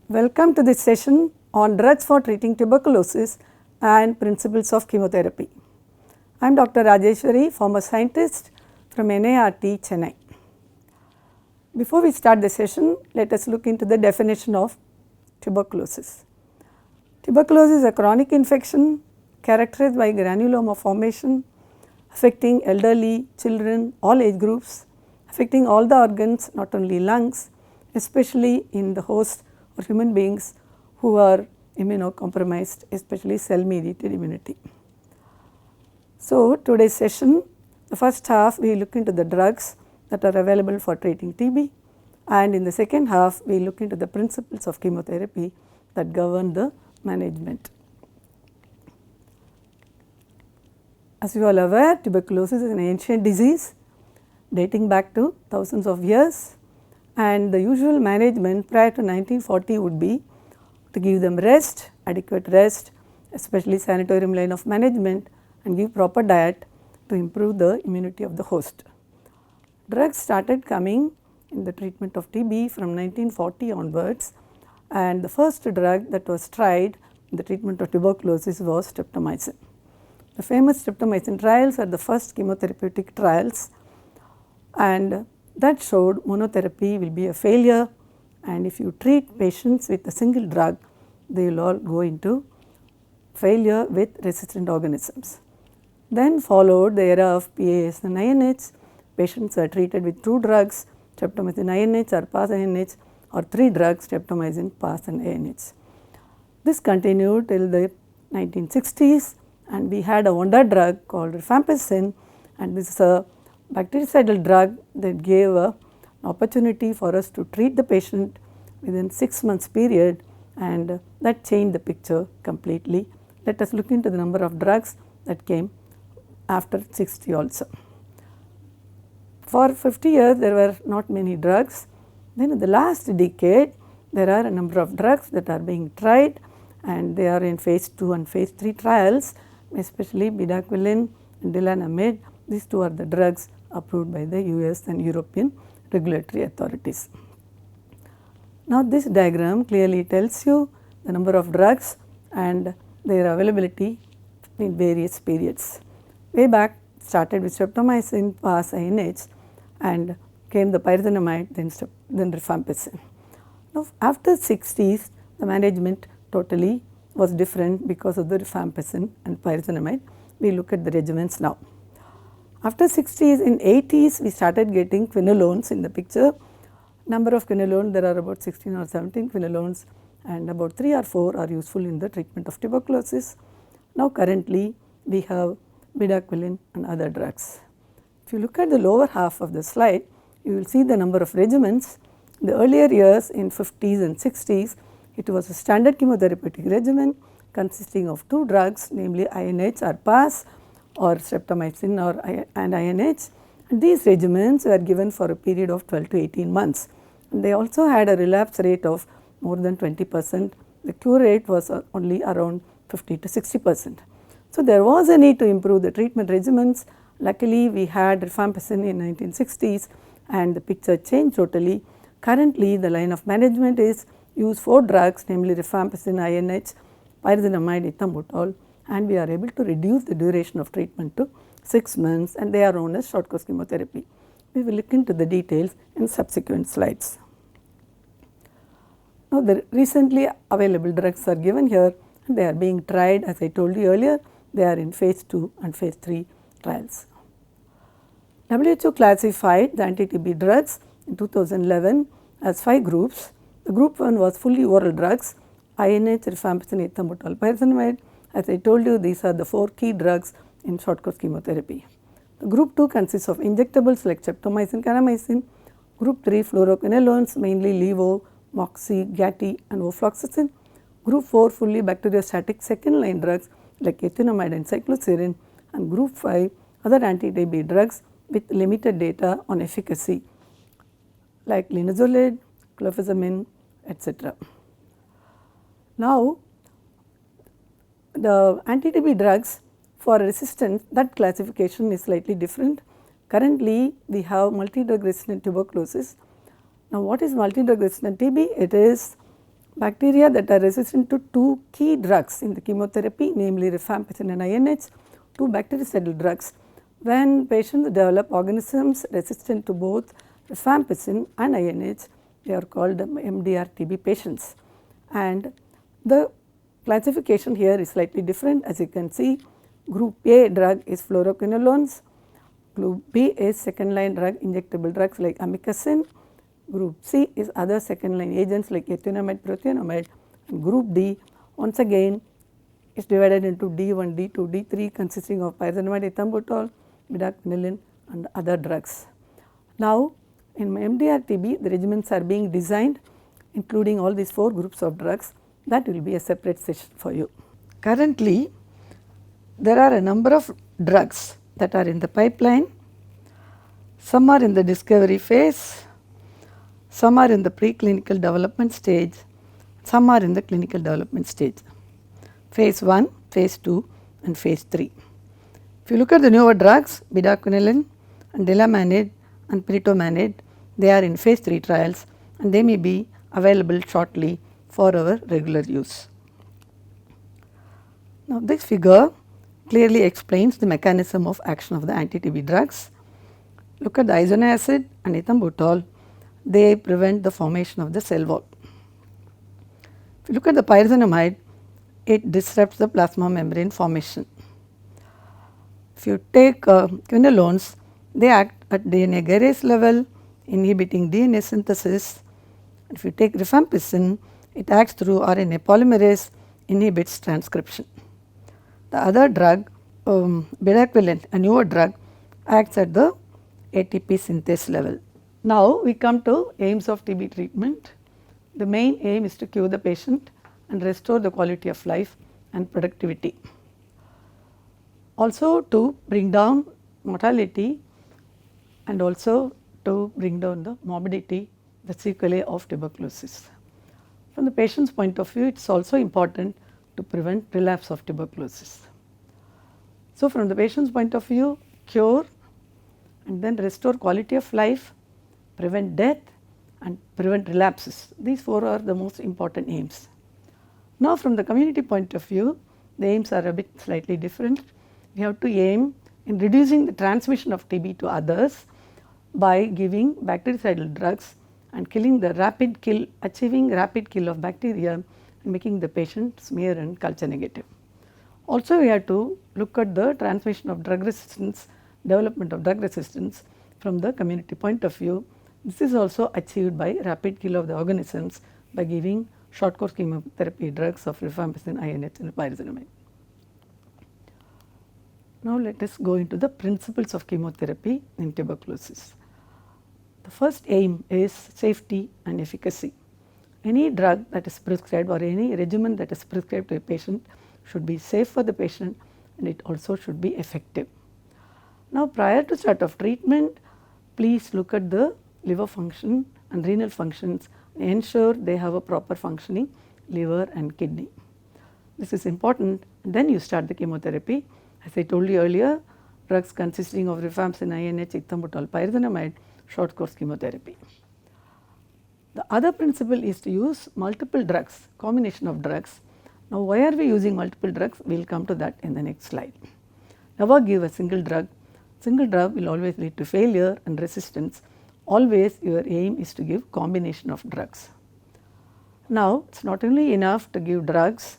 Welcome to this session on drugs for treating tuberculosis and principles of chemotherapy. I am Dr. Rajeshwari, former scientist from NIRT, Chennai. Before we start the session, let us look into the definition of tuberculosis. Tuberculosis is a chronic infection characterized by granuloma formation, affecting elderly, children, all age groups, affecting all the organs, not only lungs, especially in the host or human beings who are immunocompromised, especially cell mediated immunity. So, today's session, the first half we look into the drugs that are available for treating TB, and in the second half we look into the principles of chemotherapy that govern the management. As you are aware, tuberculosis is an ancient disease dating back to thousands of years, and the usual management prior to 1940 would be to give them rest, adequate rest, especially sanatorium line of management, and give proper diet to improve the immunity of the host. Drugs started coming in the treatment of TB from 1940 onwards, and the first drug that was tried in the treatment of tuberculosis was streptomycin. The famous streptomycin trials are the first chemotherapeutic trials, and that showed monotherapy will be a failure, and if you treat patients with a single drug, they will all go into failure with resistant organisms. Then followed the era of PAS and INH. Patients are treated with 2 drugs, streptomycin INH or PAS INH, or 3 drugs, streptomycin, PAS and INH. This continued till the 1960s, and we had a wonder drug called rifampicin, and this is a bactericidal drug that gave an opportunity for us to treat the patient within 6 months period, and that changed the picture completely. Let us look into the number of drugs that came after 60 also. For 50 years there were not many drugs. Then in the last decade there are a number of drugs that are being tried, and they are in phase 2 and phase 3 trials, especially bedaquiline and dilanamide. These 2 are the drugs approved by the US and European regulatory authorities. Now, this diagram clearly tells you the number of drugs and their availability in various periods. Way back started with streptomycin, PAS, INH, and came the pyrazinamide, then rifampicin. Now, after 60s the management totally was different because of the rifampicin and pyrazinamide. We look at the regimens now. After 60s, in 80s we started getting quinolones in the picture. Number of quinolones, there are about 16 or 17 quinolones, and about 3 or 4 are useful in the treatment of tuberculosis. Now currently we have bedaquiline and other drugs. If you look at the lower half of the slide, you will see the number of regimens. In the earlier years in 50s and 60s, it was a standard chemotherapeutic regimen consisting of 2 drugs, namely INH or PAS, or streptomycin and INH, and these regimens were given for a period of 12 to 18 months. And they also had a relapse rate of more than 20%. The cure rate was only around 50 to 60%. So there was a need to improve the treatment regimens. Luckily we had rifampicin in 1960s, and the picture changed totally. Currently the line of management is use 4 drugs, namely rifampicin, INH, pyrazinamide, ethambutol, and we are able to reduce the duration of treatment to 6 months, and they are known as short course chemotherapy. We will look into the details in subsequent slides. Now, the recently available drugs are given here, and they are being tried. As I told you earlier, they are in phase 2 and phase 3 trials. WHO classified the anti-TB drugs in 2011 as 5 groups. The group 1 was fully oral drugs, INH, rifampicin, ethambutol, pyrazinamide. As I told you, these are the 4 key drugs in short course chemotherapy. The group 2 consists of injectables like streptomycin, kanamycin. Group 3 fluoroquinolones, mainly levo, moxi, gati, and ofloxacin. Group 4 fully bacteriostatic second line drugs like ethinomide and cycloserine, and group 5 other anti-TB drugs with limited data on efficacy like linezolid, clofazimine, etc. Now, the anti-TB drugs for resistance, that classification is slightly different. Currently, we have multi-drug resistant tuberculosis. Now, what is multi-drug resistant TB? It is Bacteria that are resistant to two key drugs in the chemotherapy, namely rifampicin and INH, two bactericidal drugs. When patients develop organisms resistant to both rifampicin and INH, they are called MDR-TB patients. And the classification here is slightly different. As you can see, group A drug is fluoroquinolones, group B is second line drug, injectable drugs like amikacin, group C is other second line agents like ethionamide, prothionamide, and group D once again is divided into D1, D2, D3 consisting of pyrazinamide, ethambutol, midacquinolin and other drugs. Now, in MDR-TB, the regimens are being designed including all these 4 groups of drugs. That will be a separate session for you. Currently, there are a number of drugs that are in the pipeline. Some are in the discovery phase, some are in the preclinical development stage, some are in the clinical development stage, phase 1, phase 2 and phase 3. If you look at the newer drugs, midacquinolin and delamanid and piridomanid, they are in phase 3 trials and they may be available shortly for our regular use. Now, this figure clearly explains the mechanism of action of the anti-TB drugs. Look at the isoniazid and ethambutol, they prevent the formation of the cell wall. If you look at the pyrazinamide, it disrupts the plasma membrane formation. If you take quinolones, they act at DNA gyrase level, inhibiting DNA synthesis. If you take rifampicin, it acts through RNA polymerase, inhibits transcription. The other drug, bedaquiline, a newer drug, acts at the ATP synthase level. Now, we come to aims of TB treatment. The main aim is to cure the patient and restore the quality of life and productivity. Also to bring down mortality and also to bring down the morbidity, the sequelae of tuberculosis. From the patient's point of view, it is also important to prevent relapse of tuberculosis. So, from the patient's point of view, cure and then restore quality of life, prevent death and prevent relapses. These 4 are the most important aims. Now, from the community point of view, the aims are a bit slightly different. We have to aim in reducing the transmission of TB to others by giving bactericidal drugs and killing the rapid kill, achieving rapid kill of bacteria and making the patient smear and culture negative. Also, we have to look at the transmission of drug resistance, development of drug resistance from the community point of view. This is also achieved by rapid kill of the organisms by giving short course chemotherapy drugs of rifampicin, INH and pyrazinamide. Now, let us go into the principles of chemotherapy in tuberculosis. The first aim is safety and efficacy. Any drug that is prescribed or any regimen that is prescribed to a patient should be safe for the patient and it also should be effective. Now, prior to start of treatment, please look at the liver function and renal functions and ensure they have a proper functioning liver and kidney. This is important, and then you start the chemotherapy. As I told you earlier, drugs consisting of rifampicin, INH, ethambutol, pyrazinamide, short course chemotherapy. The other principle is to use multiple drugs, combination of drugs. Now, why are we using multiple drugs? We will come to that in the next slide. Never give a single drug. Single drug will always lead to failure and resistance. Always your aim is to give combination of drugs. Now, it is not only enough to give drugs,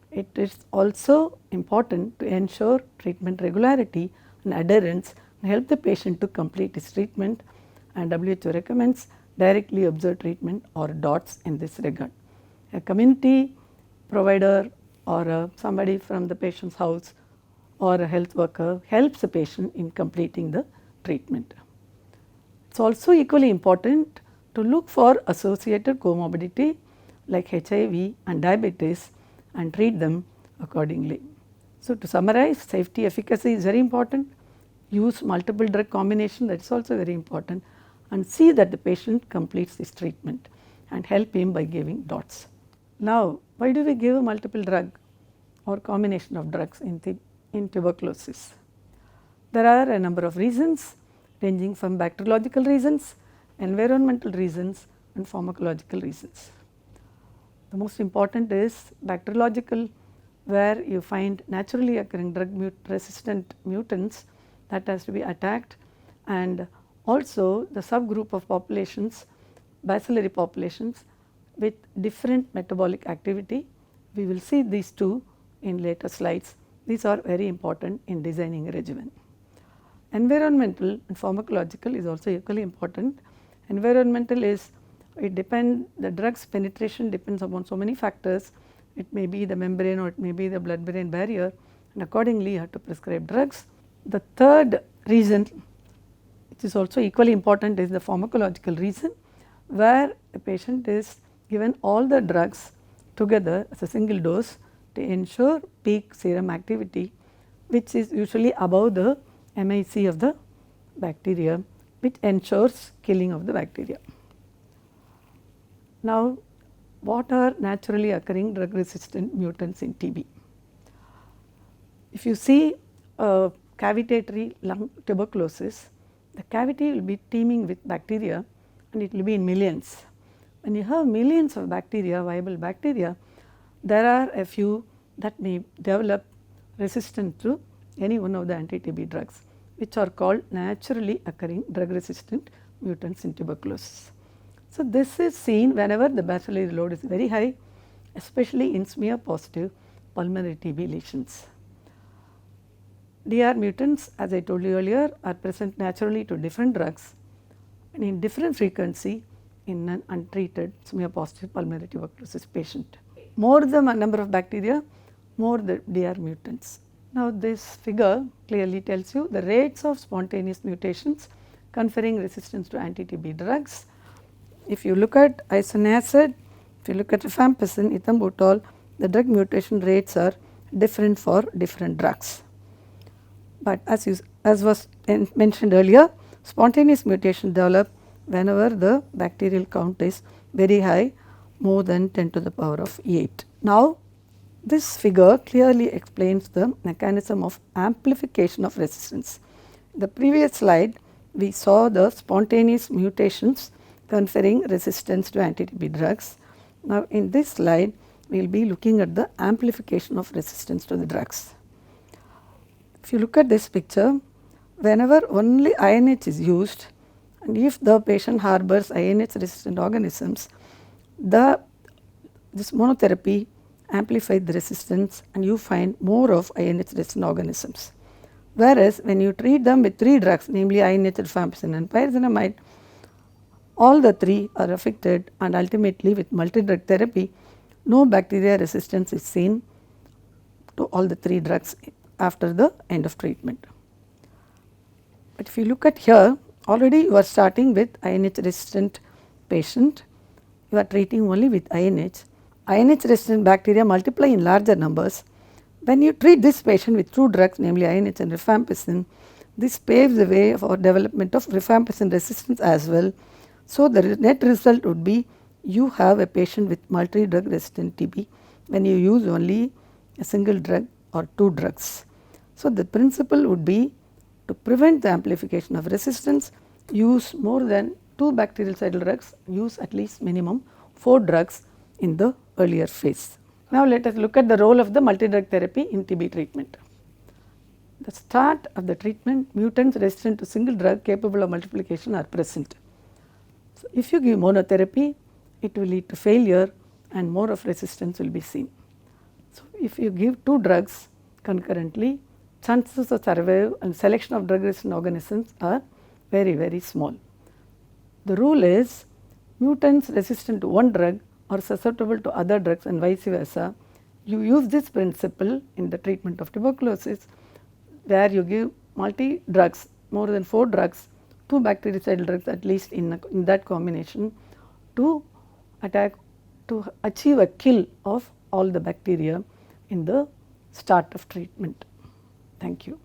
it is also important to ensure treatment regularity and adherence and help the patient to complete his treatment, and WHO recommends directly observed treatment or DOTS in this regard. A community provider or somebody from the patient's house or a health worker helps the patient in completing the treatment. It is also equally important to look for associated comorbidity like HIV and diabetes and treat them accordingly. So, to summarize, safety efficacy is very important, use multiple drug combination, that is also very important, and see that the patient completes this treatment and help him by giving DOTS. Now, why do we give a multiple drug or combination of drugs in tuberculosis? There are a number of reasons ranging from bacteriological reasons, environmental reasons and pharmacological reasons. The most important is bacteriological, where you find naturally occurring drug resistant mutants that has to be attacked, and also the subgroup of populations, bacillary populations with different metabolic activity. We will see these two in later slides. These are very important in designing a regimen. Environmental and pharmacological is also equally important. Environmental is, the drug's penetration depends upon so many factors. It may be the membrane or it may be the blood brain barrier, and accordingly you have to prescribe drugs. The third reason, which is also equally important, is the pharmacological reason, where a patient is given all the drugs together as a single dose to ensure peak serum activity, which is usually above the MIC of the bacteria, which ensures killing of the bacteria. Now, what are naturally occurring drug resistant mutants in TB? If you see cavitatory lung tuberculosis, the cavity will be teeming with bacteria and it will be in millions. When you have millions of bacteria, viable bacteria, there are a few that may develop resistance to any one of the anti-TB drugs, which are called naturally occurring drug resistant mutants in tuberculosis. So, this is seen whenever the bacillary load is very high, especially in smear positive pulmonary TB lesions. DR mutants, as I told you earlier, are present naturally to different drugs and in different frequency in an untreated smear positive pulmonary tuberculosis patient. More the number of bacteria, more the DR mutants. Now, this figure clearly tells you the rates of spontaneous mutations conferring resistance to anti-TB drugs. If you look at isoniazid, if you look at rifampicin, ethambutol, the drug mutation rates are different for different drugs. But as was mentioned earlier, spontaneous mutations develop whenever the bacterial count is very high, more than 10 to the power of 8. Now, this figure clearly explains the mechanism of amplification of resistance. In the previous slide, we saw the spontaneous mutations conferring resistance to anti-TB drugs. Now, in this slide, we will be looking at the amplification of resistance to the drugs. If you look at this picture, whenever only INH is used, and if the patient harbors INH resistant organisms, this monotherapy amplifies the resistance and you find more of INH resistant organisms. Whereas, when you treat them with 3 drugs, namely INH, rifampicin and pyrazinamide, all the 3 are affected, and ultimately with multi-drug therapy, no bacteria resistance is seen to all the 3 drugs after the end of treatment. But if you look at here, already you are starting with INH resistant patient, you are treating only with INH. INH resistant bacteria multiply in larger numbers. When you treat this patient with 2 drugs, namely INH and rifampicin, this paves the way for development of rifampicin resistance as well. So, the net result would be you have a patient with multi-drug resistant TB when you use only a single drug or 2 drugs. So, the principle would be to prevent the amplification of resistance, use more than 2 bactericidal drugs, use at least minimum 4 drugs in the earlier phase. Now, let us look at the role of the multi-drug therapy in TB treatment. The start of the treatment, mutants resistant to single drug capable of multiplication are present. So, if you give monotherapy, it will lead to failure and more of resistance will be seen. So, if you give 2 drugs concurrently, chances of survival and selection of drug resistant organisms are very, very small. The rule is mutants resistant to one drug are susceptible to other drugs and vice versa. You use this principle in the treatment of tuberculosis, where you give multi drugs, more than 4 drugs, 2 bactericidal drugs at least in that combination to achieve a kill of all the bacteria in the start of treatment. Thank you.